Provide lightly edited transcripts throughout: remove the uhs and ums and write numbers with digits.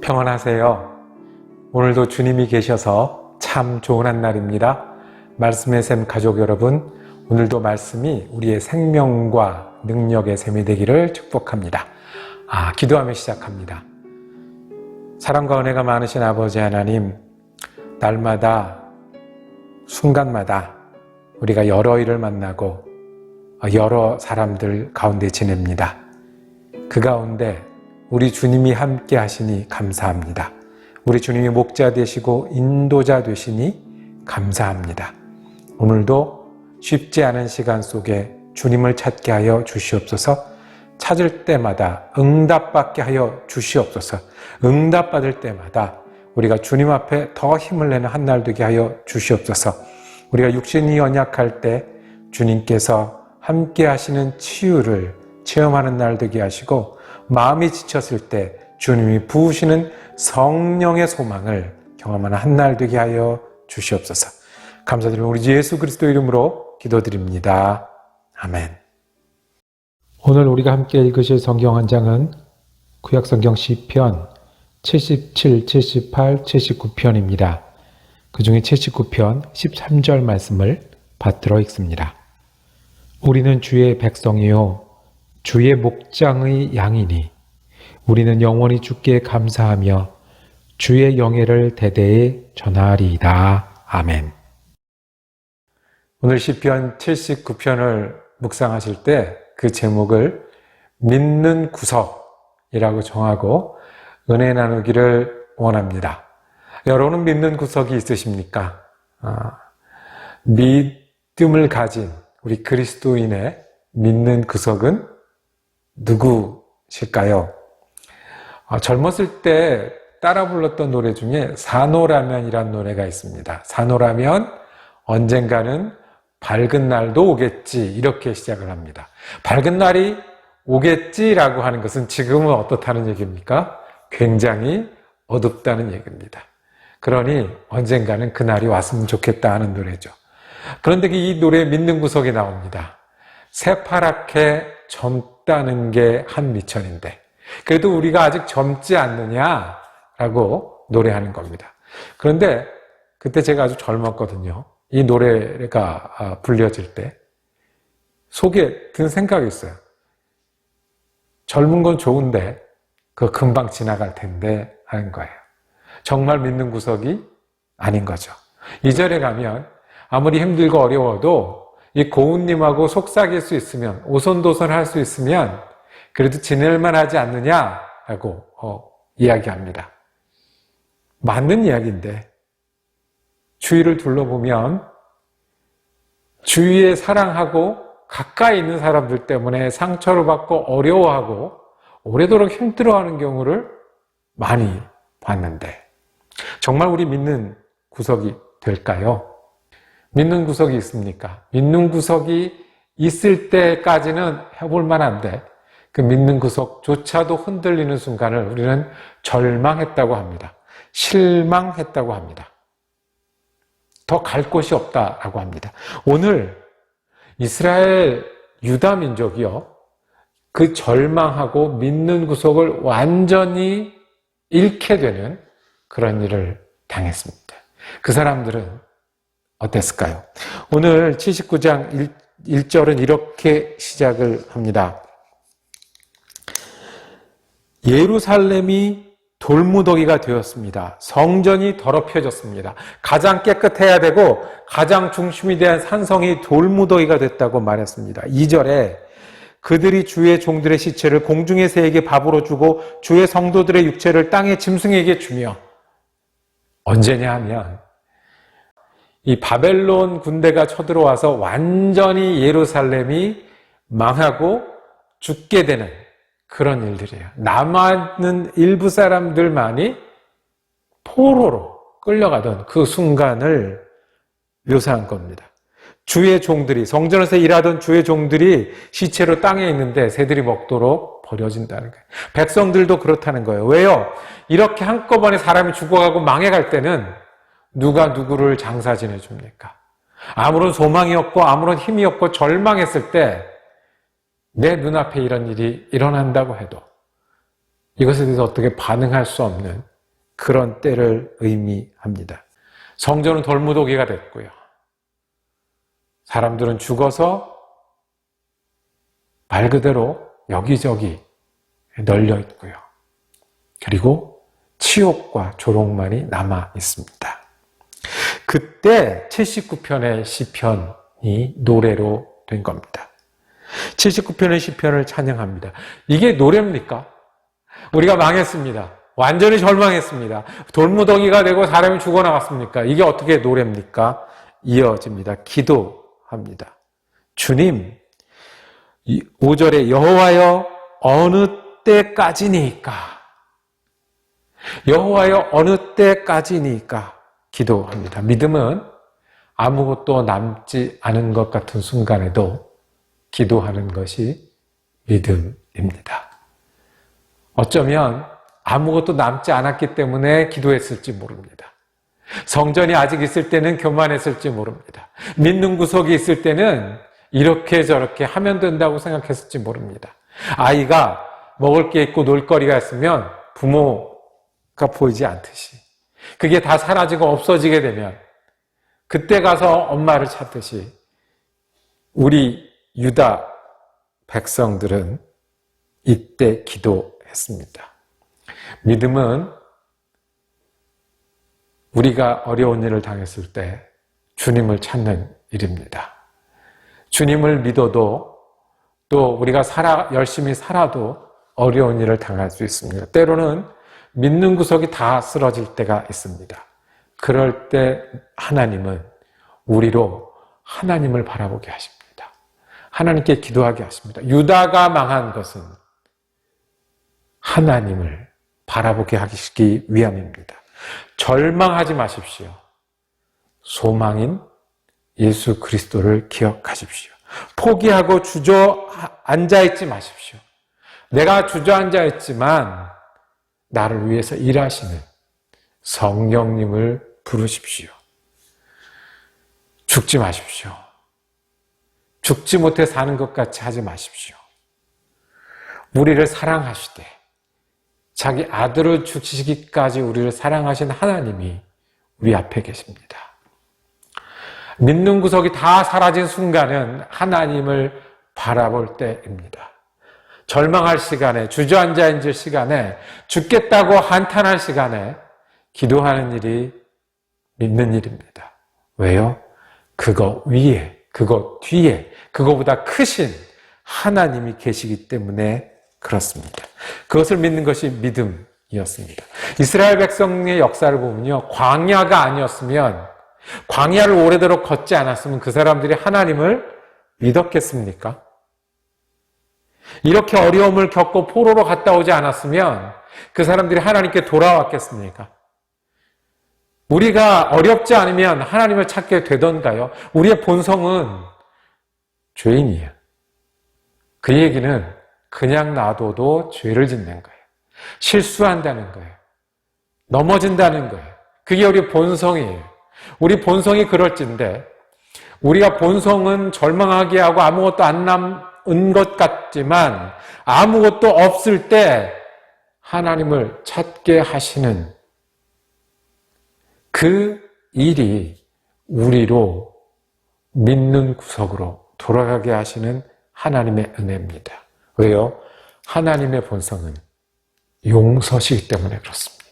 평안하세요. 오늘도 주님이 계셔서 참 좋은 한날입니다. 말씀의 샘 가족 여러분, 오늘도 말씀이 우리의 생명과 능력의 샘이 되기를 축복합니다. 기도하며 시작합니다. 사랑과 은혜가 많으신 아버지 하나님, 날마다 순간마다 우리가 여러 일을 만나고 여러 사람들 가운데 지냅니다. 그 가운데 우리 주님이 함께 하시니 감사합니다. 우리 주님이 목자 되시고 인도자 되시니 감사합니다. 오늘도 쉽지 않은 시간 속에 주님을 찾게 하여 주시옵소서. 찾을 때마다 응답받게 하여 주시옵소서. 응답받을 때마다 우리가 주님 앞에 더 힘을 내는 한 날 되게 하여 주시옵소서. 우리가 육신이 연약할 때 주님께서 함께 하시는 치유를 체험하는 날 되게 하시고, 마음이 지쳤을 때 주님이 부으시는 성령의 소망을 경험하는 한 날 되게 하여 주시옵소서. 감사드리며 우리 주 예수 그리스도 이름으로 기도드립니다. 아멘. 오늘 우리가 함께 읽으실 성경 한 장은 구약성경 시편 77, 78, 79편입니다. 그 중에 79편 13절 말씀을 받들어 읽습니다. 우리는 주의 백성이요 주의 목장의 양이니 우리는 영원히 주께 감사하며 주의 영예를 대대에 전하리이다. 아멘. 오늘 시편 79편을 묵상하실 때 그 제목을 믿는 구석이라고 정하고 은혜 나누기를 원합니다. 여러분은 믿는 구석이 있으십니까? 믿음을 가진 우리 그리스도인의 믿는 구석은 누구실까요? 젊었을 때 따라 불렀던 노래 중에 산호라면이라는 노래가 있습니다. 산호라면 언젠가는 밝은 날도 오겠지, 이렇게 시작을 합니다. 밝은 날이 오겠지라고 하는 것은 지금은 어떻다는 얘기입니까? 굉장히 어둡다는 얘기입니다. 그러니 언젠가는 그날이 왔으면 좋겠다 하는 노래죠. 그런데 이 노래에 믿는 구석이 나옵니다. 새파랗게 젊다는 게 한 미천인데 그래도 우리가 아직 젊지 않느냐라고 노래하는 겁니다. 그런데 그때 제가 아주 젊었거든요. 이 노래가 불려질 때 속에 든 생각이 있어요. 젊은 건 좋은데 그거 금방 지나갈 텐데 하는 거예요. 정말 믿는 구석이 아닌 거죠. 2절에 가면 아무리 힘들고 어려워도 이 고운님하고 속삭일 수 있으면, 오손도손할 수 있으면 그래도 지낼만 하지 않느냐라고 이야기합니다. 맞는 이야기인데 주위를 둘러보면 주위에 사랑하고 가까이 있는 사람들 때문에 상처를 받고 어려워하고 오래도록 힘들어하는 경우를 많이 봤는데 정말 우리 믿는 구석이 될까요? 믿는 구석이 있습니까? 믿는 구석이 있을 때까지는 해볼 만한데 그 믿는 구석조차도 흔들리는 순간을 우리는 절망했다고 합니다. 실망했다고 합니다. 더 갈 곳이 없다라고 합니다. 오늘 이스라엘 유다 민족이요, 그 절망하고 믿는 구석을 완전히 잃게 되는 그런 일을 당했습니다. 그 사람들은 어땠을까요? 오늘 79장 1절은 이렇게 시작을 합니다. 예루살렘이 돌무더기가 되었습니다. 성전이 더럽혀졌습니다. 가장 깨끗해야 되고 가장 중심이 된 산성이 돌무더기가 됐다고 말했습니다. 2절에 그들이 주의 종들의 시체를 공중의 새에게 밥으로 주고 주의 성도들의 육체를 땅의 짐승에게 주며, 언제냐 하면 이 바벨론 군대가 쳐들어와서 완전히 예루살렘이 망하고 죽게 되는 그런 일들이에요. 남아있는 일부 사람들만이 포로로 끌려가던 그 순간을 묘사한 겁니다. 주의 종들이, 성전에서 일하던 주의 종들이 시체로 땅에 있는데 새들이 먹도록 버려진다는 거예요. 백성들도 그렇다는 거예요. 왜요? 이렇게 한꺼번에 사람이 죽어가고 망해갈 때는 누가 누구를 장사 지내줍니까? 아무런 소망이 없고 아무런 힘이 없고 절망했을 때 내 눈앞에 이런 일이 일어난다고 해도 이것에 대해서 어떻게 반응할 수 없는 그런 때를 의미합니다. 성전은 돌무더기가 됐고요. 사람들은 죽어서 말 그대로 여기저기 널려 있고요. 그리고 치욕과 조롱만이 남아 있습니다. 그때 79편의 시편이 노래로 된 겁니다. 79편의 시편을 찬양합니다. 이게 노래입니까? 우리가 망했습니다. 완전히 절망했습니다. 돌무더기가 되고 사람이 죽어나갔습니까? 이게 어떻게 노래입니까? 이어집니다. 기도합니다. 주님, 5절에 여호와여 어느 때까지니까? 여호와여 어느 때까지니까? 기도합니다. 믿음은 아무것도 남지 않은 것 같은 순간에도 기도하는 것이 믿음입니다. 어쩌면 아무것도 남지 않았기 때문에 기도했을지 모릅니다. 성전이 아직 있을 때는 교만했을지 모릅니다. 믿는 구석이 있을 때는 이렇게 저렇게 하면 된다고 생각했을지 모릅니다. 아이가 먹을 게 있고 놀거리가 있으면 부모가 보이지 않듯이 그게 다 사라지고 없어지게 되면 그때 가서 엄마를 찾듯이 우리 유다 백성들은 이때 기도했습니다. 믿음은 우리가 어려운 일을 당했을 때 주님을 찾는 일입니다. 주님을 믿어도 또 우리가 열심히 살아도 어려운 일을 당할 수 있습니다. 때로는 믿는 구석이 다 쓰러질 때가 있습니다. 그럴 때 하나님은 우리로 하나님을 바라보게 하십니다. 하나님께 기도하게 하십니다. 유다가 망한 것은 하나님을 바라보게 하시기 위함입니다. 절망하지 마십시오. 소망인 예수 그리스도를 기억하십시오. 포기하고 주저앉아 있지 마십시오. 내가 주저앉아 있지만 나를 위해서 일하시는 성령님을 부르십시오. 죽지 마십시오. 죽지 못해 사는 것 같이 하지 마십시오. 우리를 사랑하시되 자기 아들을 주시기까지 우리를 사랑하신 하나님이 우리 앞에 계십니다. 믿는 구석이 다 사라진 순간은 하나님을 바라볼 때입니다. 절망할 시간에, 주저앉아 있을 시간에, 죽겠다고 한탄할 시간에 기도하는 일이 믿는 일입니다. 왜요? 그거 위에, 그거 뒤에, 그거보다 크신 하나님이 계시기 때문에 그렇습니다. 그것을 믿는 것이 믿음이었습니다. 이스라엘 백성의 역사를 보면요, 광야가 아니었으면, 광야를 오래도록 걷지 않았으면 그 사람들이 하나님을 믿었겠습니까? 이렇게 어려움을 겪고 포로로 갔다 오지 않았으면 그 사람들이 하나님께 돌아왔겠습니까? 우리가 어렵지 않으면 하나님을 찾게 되던가요? 우리의 본성은 죄인이에요. 그 얘기는 그냥 놔둬도 죄를 짓는 거예요. 실수한다는 거예요. 넘어진다는 거예요. 그게 우리 본성이에요. 우리 본성이 그럴진데 우리가 본성은 절망하게 하고 아무것도 안 남은 것 같지만 아무것도 없을 때 하나님을 찾게 하시는 그 일이 우리로 믿는 구석으로 돌아가게 하시는 하나님의 은혜입니다. 왜요? 하나님의 본성은 용서시기 때문에 그렇습니다.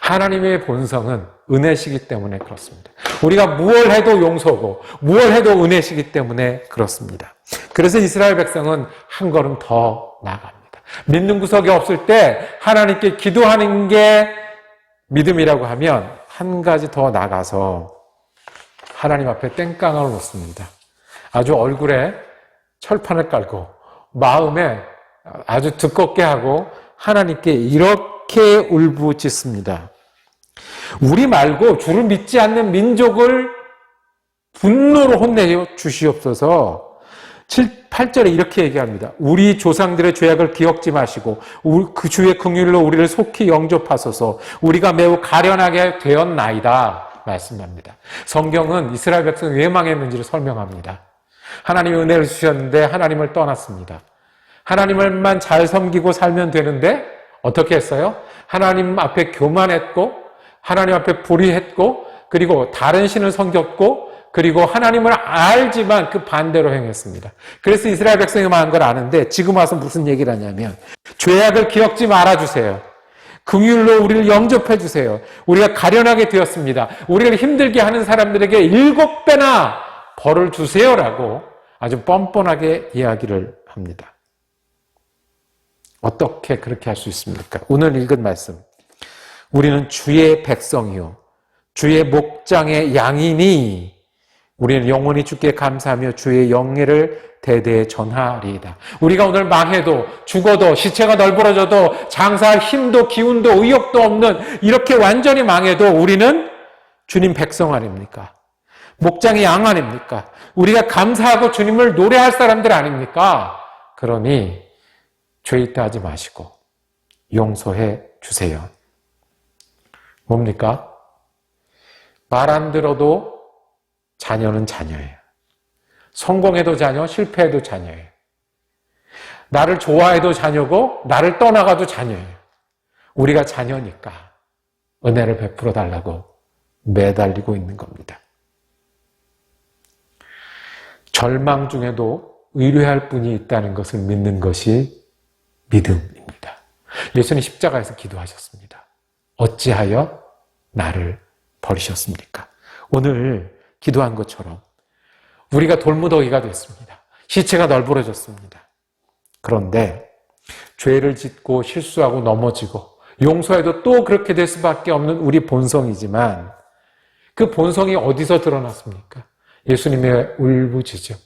하나님의 본성은 은혜시기 때문에 그렇습니다. 우리가 무엇을 해도 용서고 무엇을 해도 은혜시기 때문에 그렇습니다. 그래서 이스라엘 백성은 한 걸음 더 나아갑니다. 믿는 구석이 없을 때 하나님께 기도하는 게 믿음이라고 하면 한 가지 더 나가서 하나님 앞에 땡깡을 놓습니다. 아주 얼굴에 철판을 깔고 마음에 아주 두껍게 하고 하나님께 이렇게 울부짖습니다. 우리 말고 주를 믿지 않는 민족을 분노로 혼내 주시옵소서. 8절에 이렇게 얘기합니다. 우리 조상들의 죄악을 기억지 마시고 그 주의 긍휼로 우리를 속히 영접하소서. 우리가 매우 가련하게 되었나이다 말씀합니다. 성경은 이스라엘 백성이 왜 망했는지를 설명합니다. 하나님이 은혜를 주셨는데 하나님을 떠났습니다. 하나님을만 잘 섬기고 살면 되는데 어떻게 했어요? 하나님 앞에 교만했고, 하나님 앞에 불의했고, 그리고 다른 신을 섬겼고, 그리고 하나님을 알지만 그 반대로 행했습니다. 그래서 이스라엘 백성이 망한 걸 아는데 지금 와서 무슨 얘기를 하냐면 죄악을 기억지 말아주세요. 긍휼로 우리를 영접해 주세요. 우리가 가련하게 되었습니다. 우리를 힘들게 하는 사람들에게 7배나 벌을 주세요라고 아주 뻔뻔하게 이야기를 합니다. 어떻게 그렇게 할 수 있습니까? 오늘 읽은 말씀. 우리는 주의 백성이요 주의 목장의 양이니 우리는 영원히 주께 감사하며 주의 영예를 대대에 전하리이다. 우리가 오늘 망해도 죽어도 시체가 널브러져도 장사할 힘도 기운도 의욕도 없는 이렇게 완전히 망해도 우리는 주님 백성 아닙니까? 목장의 양 아닙니까? 우리가 감사하고 주님을 노래할 사람들 아닙니까? 그러니 죄 있다 하지 마시고 용서해 주세요. 뭡니까? 말 안 들어도 자녀는 자녀예요. 성공해도 자녀, 실패해도 자녀예요. 나를 좋아해도 자녀고 나를 떠나가도 자녀예요. 우리가 자녀니까 은혜를 베풀어 달라고 매달리고 있는 겁니다. 절망 중에도 의뢰할 분이 있다는 것을 믿는 것이 믿음입니다. 예수님 십자가에서 기도하셨습니다. 어찌하여 나를 버리셨습니까? 오늘 기도한 것처럼 우리가 돌무더기가 됐습니다. 시체가 널브러졌습니다. 그런데 죄를 짓고 실수하고 넘어지고 용서해도 또 그렇게 될 수밖에 없는 우리 본성이지만 그 본성이 어디서 드러났습니까? 예수님의 울부짖음.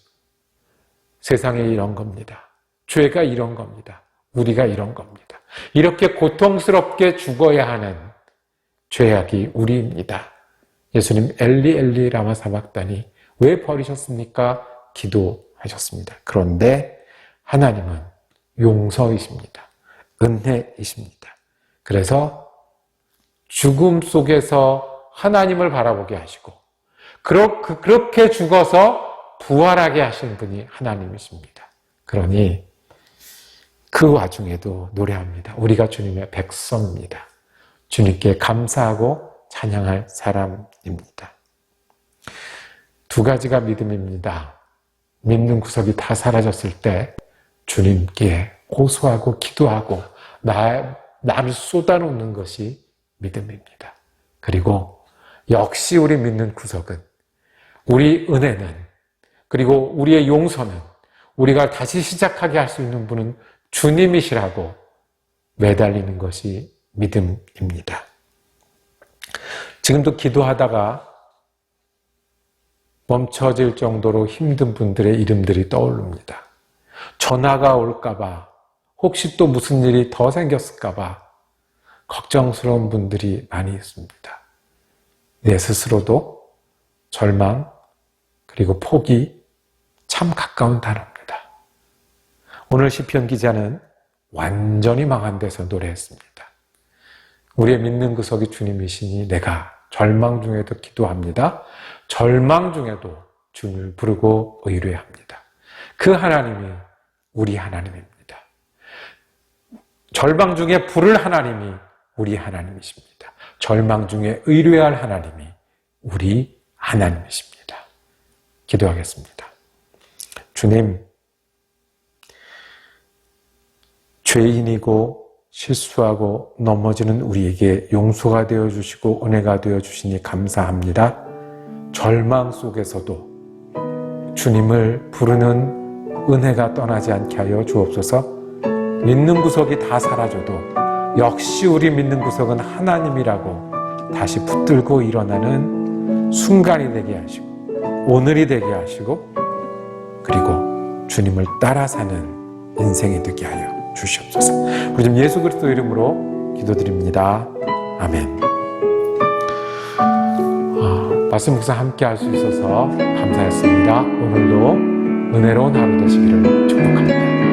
세상에 이런 겁니다. 죄가 이런 겁니다. 우리가 이런 겁니다. 이렇게 고통스럽게 죽어야 하는 죄악이 우리입니다. 예수님 엘리 엘리 라마 사박다니 왜 버리셨습니까? 기도하셨습니다. 그런데 하나님은 용서이십니다. 은혜이십니다. 그래서 죽음 속에서 하나님을 바라보게 하시고 그렇게 죽어서 부활하게 하신 분이 하나님이십니다. 그러니 그 와중에도 노래합니다. 우리가 주님의 백성입니다. 주님께 감사하고 찬양할 사람입니다. 두 가지가 믿음입니다. 믿는 구석이 다 사라졌을 때 주님께 호소하고 기도하고 나를 쏟아놓는 것이 믿음입니다. 그리고 역시 우리 믿는 구석은 우리 은혜는 그리고 우리의 용서는 우리가 다시 시작하게 할 수 있는 분은 주님이시라고 매달리는 것이 믿음입니다. 지금도 기도하다가 멈춰질 정도로 힘든 분들의 이름들이 떠오릅니다. 전화가 올까봐, 혹시 또 무슨 일이 더 생겼을까봐 걱정스러운 분들이 많이 있습니다. 내 스스로도 절망, 그리고 포기 참 가까운 단어입니다. 오늘 시편 기자는 완전히 망한 데서 노래했습니다. 우리의 믿는 구석이 주님이시니 내가 절망 중에도 기도합니다. 절망 중에도 주님을 부르고 의뢰합니다. 그 하나님이 우리 하나님입니다. 절망 중에 부를 하나님이 우리 하나님이십니다. 절망 중에 의뢰할 하나님이 우리 하나님이십니다. 기도하겠습니다. 주님, 죄인이고 실수하고 넘어지는 우리에게 용서가 되어주시고 은혜가 되어주시니 감사합니다. 절망 속에서도 주님을 부르는 은혜가 떠나지 않게 하여 주옵소서. 믿는 구석이 다 사라져도 역시 우리 믿는 구석은 하나님이라고 다시 붙들고 일어나는 순간이 되게 하시고 오늘이 되게 하시고 그리고 주님을 따라 사는 인생이 되게 하여 주시옵소서. 우리 좀 예수 그리스도 이름으로 기도드립니다. 아멘. 말씀 묵상 함께 할 수 있어서 감사했습니다. 오늘도 은혜로운 하루 되시기를 축복합니다.